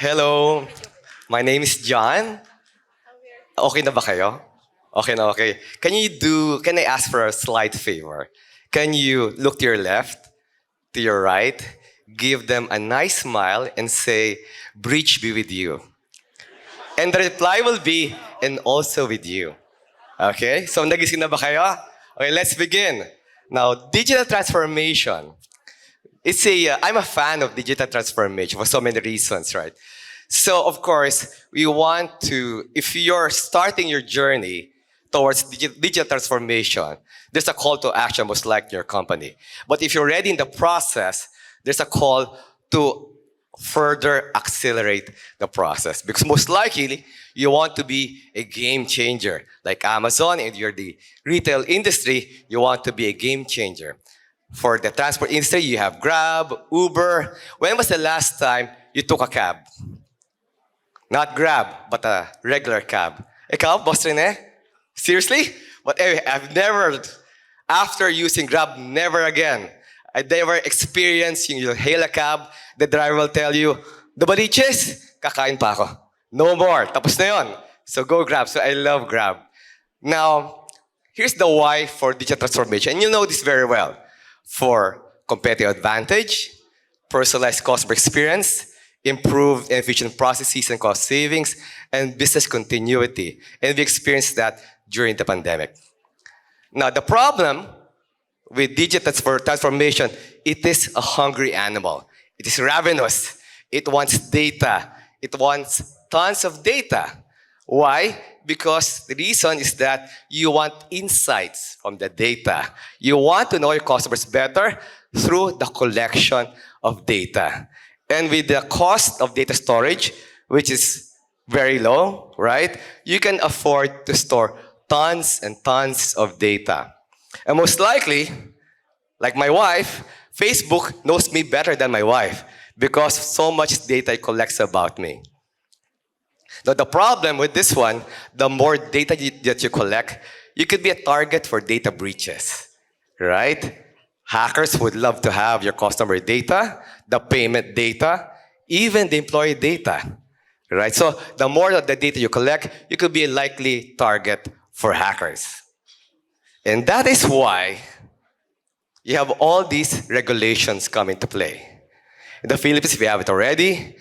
Hello, my name is John. Okay na ba kayo? Okay na okay. Can I ask for a slight favor? Can you look to your left, to your right, give them a nice smile and say, "Bridge be with you." And the reply will be, "And also with you." Okay? So nagising na ba kayo? Okay, let's begin. Now, digital transformation. I'm a fan of digital transformation for so many reasons, right? So, of course, we want to, if you're starting your journey towards digital transformation, there's a call to action, most likely your company. But if you're already in the process, there's a call to further accelerate the process. Because most likely, you want to be a game changer. Like Amazon, and you're the retail industry, you want to be a game changer. For the transport industry, you have Grab, Uber. When was the last time you took a cab? Not Grab, but a regular cab. Ikaw, Boss Rene? Seriously? But anyway, I've never, after using Grab, never again. I never experienced you hail a cab, the driver will tell you, "The bariches, kakain pa ako." No more. Tapos na yun. So go Grab. So I love Grab. Now, here's the why for digital transformation. And you know this very well. For competitive advantage, personalized customer experience, improved and efficient processes and cost savings, and business continuity. And we experienced that during the pandemic. Now, the problem with digital transformation, it is a hungry animal. It is ravenous. It wants data. It wants tons of data. Why? Because the reason is that you want insights from the data. You want to know your customers better through the collection of data. And with the cost of data storage, which is very low, right? You can afford to store tons and tons of data. And most likely, like my wife, Facebook knows me better than my wife because so much data it collects about me. Now, the problem with this one, the more data that you collect, you could be a target for data breaches, right? Hackers would love to have your customer data, the payment data, even the employee data, right? So the more of the data you collect, you could be a likely target for hackers. And that is why you have all these regulations come into play. In the Philippines, we have it already.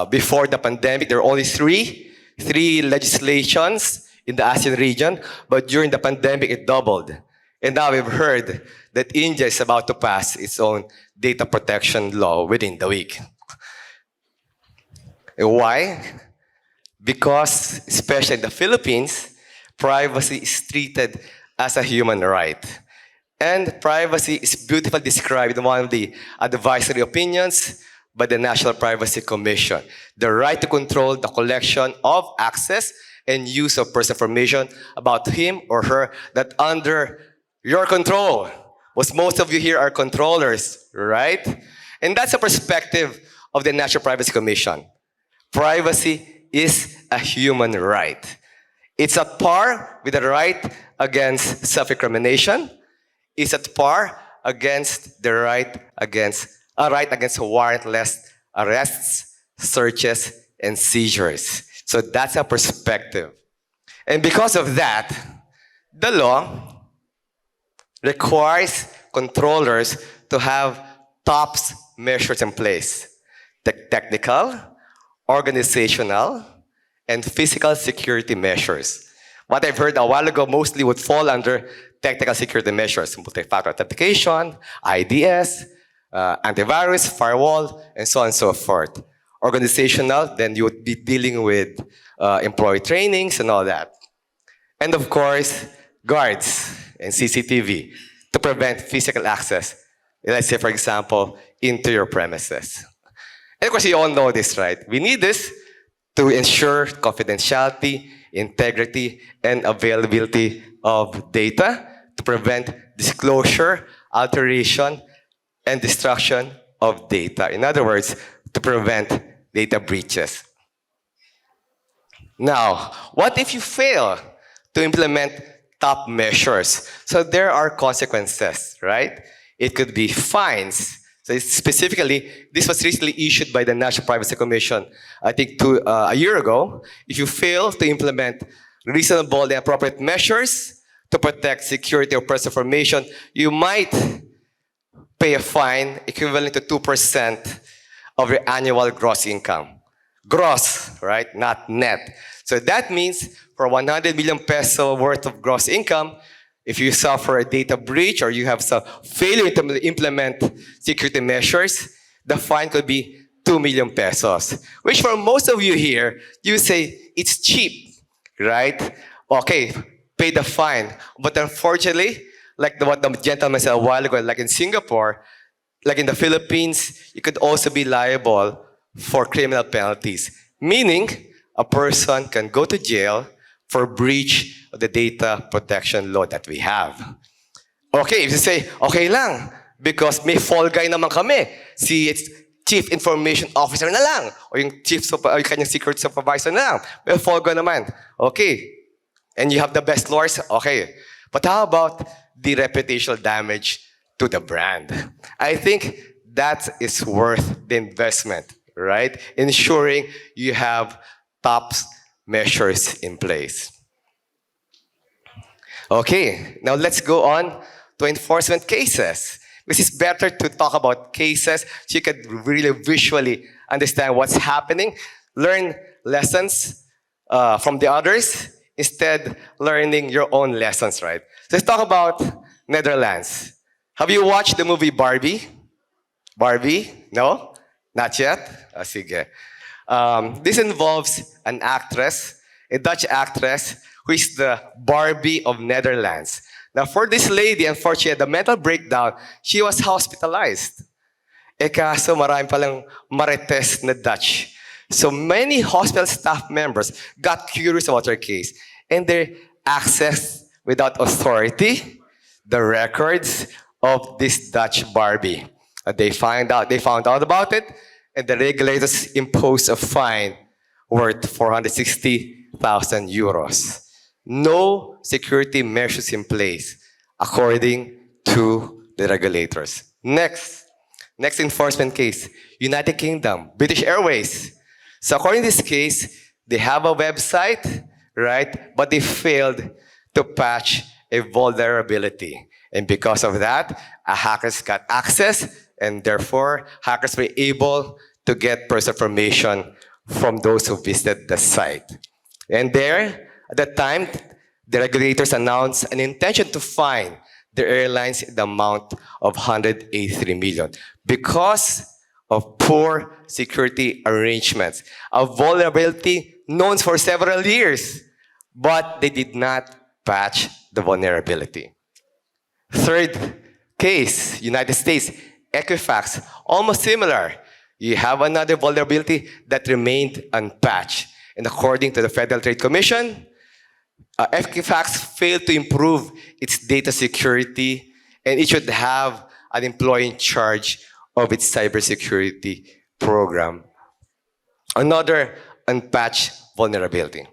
Before the pandemic, there were only three legislations in the ASEAN region, but during the pandemic, it doubled. And now we've heard that India is about to pass its own data protection law within the week. And why? Because, especially in the Philippines, privacy is treated as a human right. And privacy is beautifully described in one of the advisory opinions by the National Privacy Commission. The right to control the collection of access and use of personal information about him or her that under your control. Because most of you here are controllers, right? And that's a perspective of the National Privacy Commission. Privacy is a human right. It's at par with the right against self-incrimination. It's at par against the right against warrantless arrests, searches, and seizures. So that's a perspective. And because of that, the law requires controllers to have TOPS measures in place. The technical, organizational, and physical security measures. What I've heard a while ago mostly would fall under technical security measures, multi-factor authentication, IDS, antivirus, firewall, and so on and so forth. Organizational, then you would be dealing with employee trainings and all that. And of course, guards and CCTV to prevent physical access. Let's say, for example, into your premises. And of course, you all know this, right? We need this to ensure confidentiality, integrity, and availability of data to prevent disclosure, alteration, and destruction of data. In other words, to prevent data breaches. Now, what if you fail to implement top measures? So there are consequences, right? It could be fines, So specifically, this was recently issued by the National Privacy Commission, I think a year ago. If you fail to implement reasonable and appropriate measures to protect security of personal information, you might pay a fine equivalent to 2% of your annual gross income. Gross, right? Not net. So that means for 100 million peso worth of gross income, if you suffer a data breach or you have some failure to implement security measures, the fine could be 2 million pesos. Which for most of you here, you say it's cheap, right? Okay, pay the fine. But unfortunately, like what the gentleman said a while ago, like in Singapore, like in the Philippines, you could also be liable for criminal penalties. Meaning, a person can go to jail for breach of the data protection law that we have. Okay, if you say, okay lang, because may fall guy naman kami. Si Chief Information Officer na lang, o yung yung kanyang security supervisor na lang. May fall guy naman. Okay. And you have the best lawyers, okay. But how about the reputational damage to the brand? I think that is worth the investment, right? Ensuring you have top measures in place. Okay, now let's go on to enforcement cases. This is better to talk about cases so you can really visually understand what's happening, learn lessons from the others, instead learning your own lessons, right? So let's talk about Netherlands. Have you watched the movie Barbie? Barbie? No? Not yet? Sige. This involves an actress, a Dutch actress, who is the Barbie of Netherlands. Now, for this lady, unfortunately, the mental breakdown, she was hospitalized. Kaso marami palang marites na Dutch. So many hospital staff members got curious about her case, and they accessed without authority the records of this Dutch Barbie. They found out about it, and the regulators imposed a fine worth 460,000 euros. No security measures in place, according to the regulators. Next enforcement case, United Kingdom, British Airways. So according to this case, they have a website, right? But they failed to patch a vulnerability. And because of that, hackers got access, and therefore, hackers were able to get personal information from those who visited the site. And there, at that time, the regulators announced an intention to fine the airlines in the amount of 183 million because of poor security arrangements, a vulnerability known for several years, but they did not patch the vulnerability. Third case, United States, Equifax, almost similar. You have another vulnerability that remained unpatched. And according to the Federal Trade Commission, Equifax failed to improve its data security, and it should have an employee in charge of its cybersecurity program. Another unpatched vulnerability.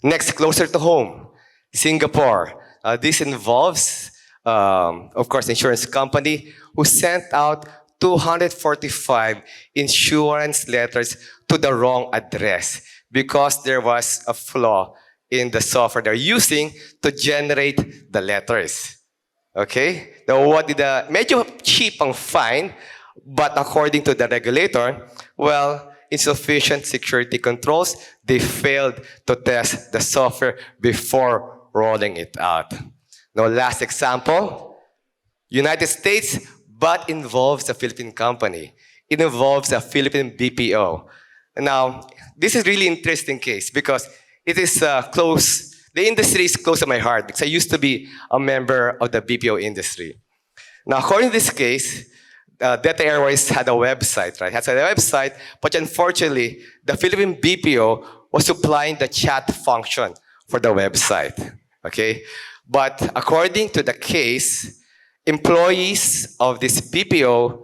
Next, closer to home, Singapore. This involves, of course, insurance company who sent out 245 insurance letters to the wrong address because there was a flaw in the software they're using to generate the letters. Okay? Now, what did the medyo cheap ang fine, but according to the regulator, well, insufficient security controls, they failed to test the software before rolling it out. Now, last example, United States, but involves a Philippine company. It involves a Philippine BPO. Now, this is really interesting case because it is close, the industry is close to my heart because I used to be a member of the BPO industry. Now, according to this case, Delta Airways had a website, right? Has a website, but unfortunately, the Philippine BPO was supplying the chat function for the website, okay? But according to the case, employees of this BPO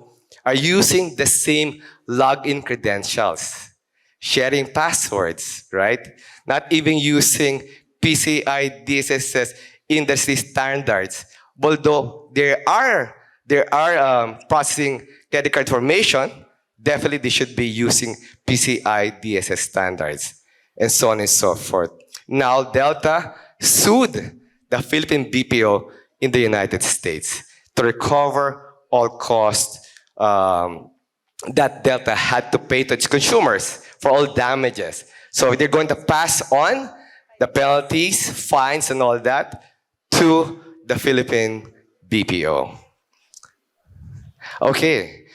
are using the same login credentials, sharing passwords, right? Not even using PCI DSS industry standards, although there are processing credit card formation, definitely they should be using PCI DSS standards, and so on and so forth. Now, Delta sued the Philippine BPO in the United States to recover all costs that Delta had to pay to its consumers for all damages. So they're going to pass on the penalties, fines, and all that to the Philippine BPO. Okay.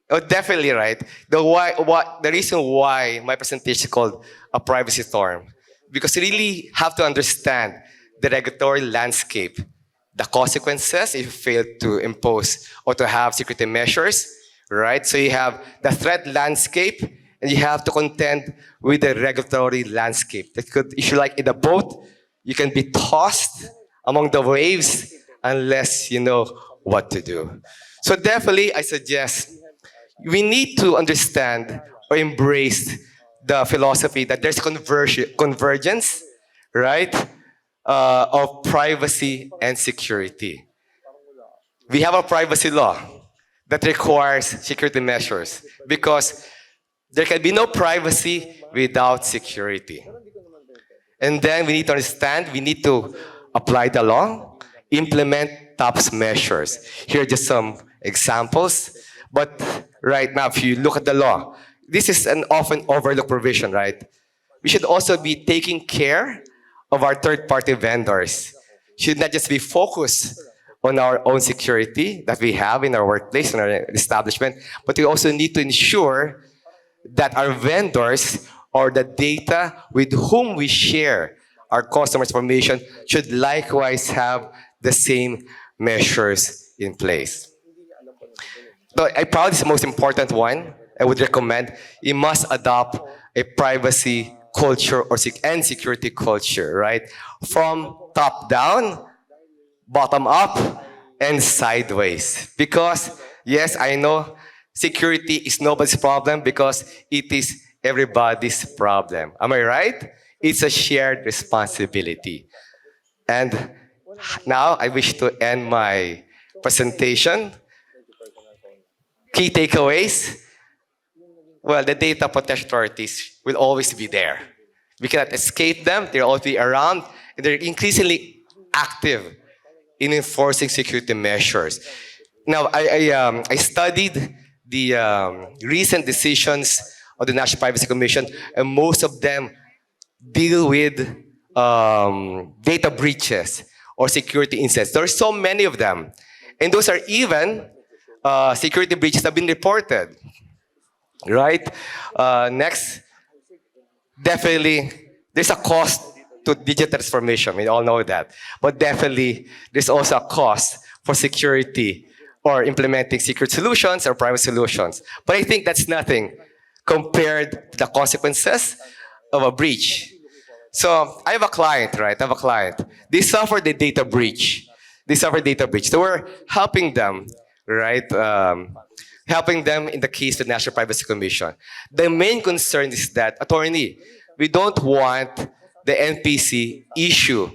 Oh, definitely right. The reason why my presentation is called a privacy storm, because you really have to understand the regulatory landscape, the consequences if you fail to impose or to have security measures, right? So you have the threat landscape, and you have to contend with the regulatory landscape. That could, if you like, in a boat, you can be tossed among the waves unless you know what to do. So definitely, I suggest we need to understand or embrace the philosophy that there's convergence, right, of privacy and security. We have a privacy law that requires security measures because there can be no privacy without security. And then we need to understand, we need to apply the law, implement TOPS measures. Here are just some examples. But right now, if you look at the law, this is an often overlooked provision, right? We should also be taking care of our third-party vendors. Should not just be focused on our own security that we have in our workplace, in our establishment, but we also need to ensure that our vendors or the data with whom we share our customers' information should likewise have the same measures in place. So I probably is the most important one. I would recommend you must adopt a privacy culture and security culture, right? From top down, bottom up, and sideways. Because yes, I know security is nobody's problem because it is everybody's problem. Am I right? It's a shared responsibility. And now I wish to end my presentation. Key takeaways. Well, the data protection authorities will always be there. We cannot escape them. They'll always be around, and they're increasingly active in enforcing security measures. Now, I studied the recent decisions of the National Privacy Commission, and most of them deal with data breaches or security incidents. There are so many of them, and those are even security breaches have been reported. Right? Next, definitely, there's a cost to digital transformation. We all know that. But definitely, there's also a cost for security or implementing secret solutions or private solutions. But I think that's nothing compared to the consequences of a breach. So I have a client, right? I have a client. They suffered a data breach. They suffered data breach. So we're helping them, right? Helping them in the case of the National Privacy Commission. The main concern is that, attorney, we don't want the NPC issue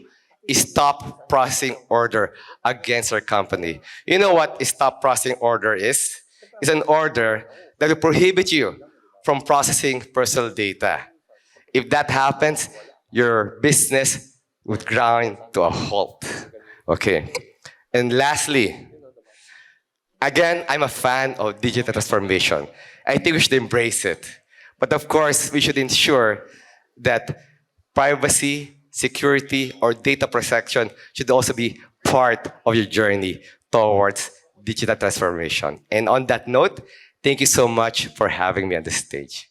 a stop processing order against our company. You know what a stop processing order is? It's an order that will prohibit you from processing personal data. If that happens, your business would grind to a halt. Okay. And lastly, again, I'm a fan of digital transformation. I think we should embrace it. But of course, we should ensure that privacy, security, or data protection should also be part of your journey towards digital transformation. And on that note, thank you so much for having me on the stage.